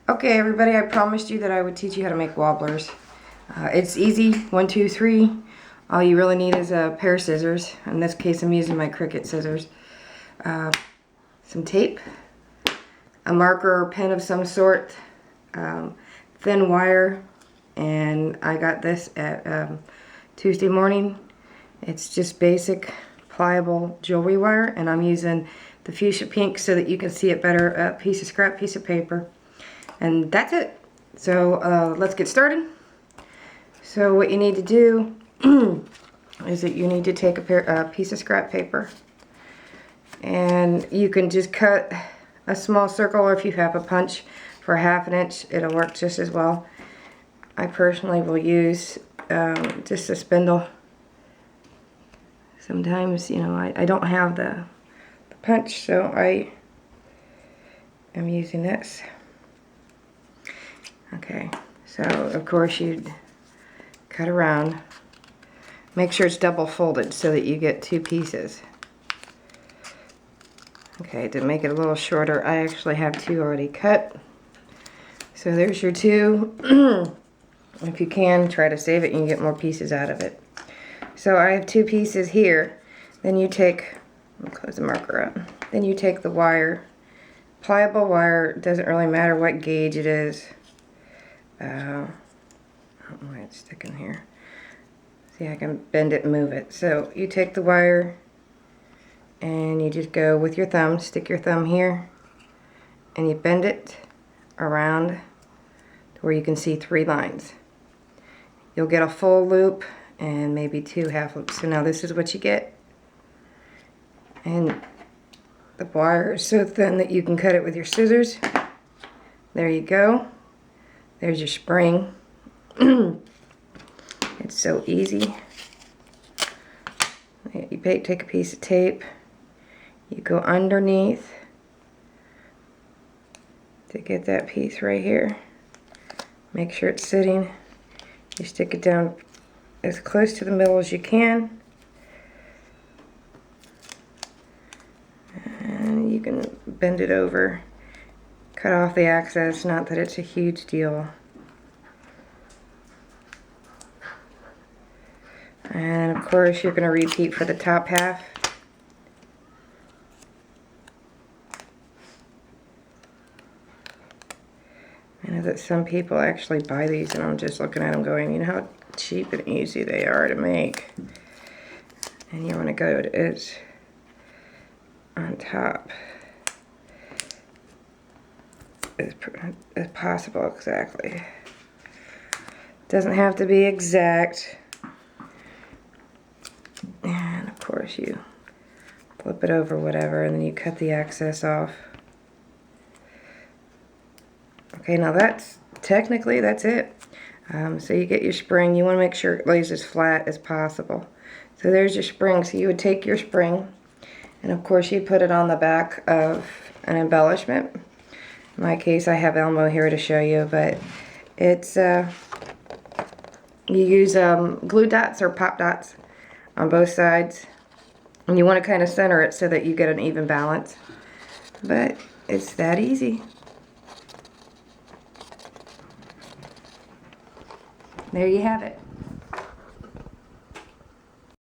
Okay, everybody, I promised you that I would teach you how to make wobblers. It's easy, 1, 2, 3. All you really need is a pair of scissors. In this case, I'm using my Cricut scissors. Some tape, a marker or pen of some sort, thin wire, and I got this at Tuesday morning. It's just basic pliable jewelry wire, and I'm using the fuchsia pink so that you can see it better. A piece of scrap piece of paper. And that's it. So let's get started. So what you need to do is that you need to take a piece of scrap paper, and you can just cut a small circle, or if you have a punch for 1/2 inch, it'll work just as well. I personally will use just a spindle. Sometimes, you know, I don't have the punch, so I am using this. Okay, so of course you'd cut around. Make sure it's double folded so that you get 2 pieces. Okay, to make it a little shorter, I actually have 2 already cut. So there's your 2. If you can, try to save it and you get more pieces out of it. So I have 2 pieces here. Then you take, I'll close the marker up. Then you take the wire. Pliable wire, doesn't really matter what gauge it is. I don't know why it's sticking here. See, I can bend it and move it. So you take the wire and you just go with your thumb, stick your thumb here, and you bend it around to where you can see 3 lines. You'll get a full loop and maybe 2 half loops. So now this is what you get. And the wire is so thin that you can cut it with your scissors. There you go. There's your spring. It's so easy. You take a piece of tape. You go underneath to get that piece right here. Make sure it's sitting. You stick it down as close to the middle as you can. And you can bend it over. Cut off the excess, not that it's a huge deal. And of course you're going to repeat for the top half. I know that some people actually buy these, and I'm just looking at them going, you know how cheap and easy they are to make. And you want to go to it on top as possible. Exactly. Doesn't have to be exact. And of course you flip it over, whatever, and then you cut the excess off. Okay, now that's technically that's it. So you get your spring. You want to make sure it lays as flat as possible. So there's your spring. So you would take your spring, and of course you put it on the back of an embellishment. In my case, I have Elmo here to show you, but it's you use glue dots or pop dots on both sides, and you want to kind of center it so that you get an even balance. But it's that easy. There you have it.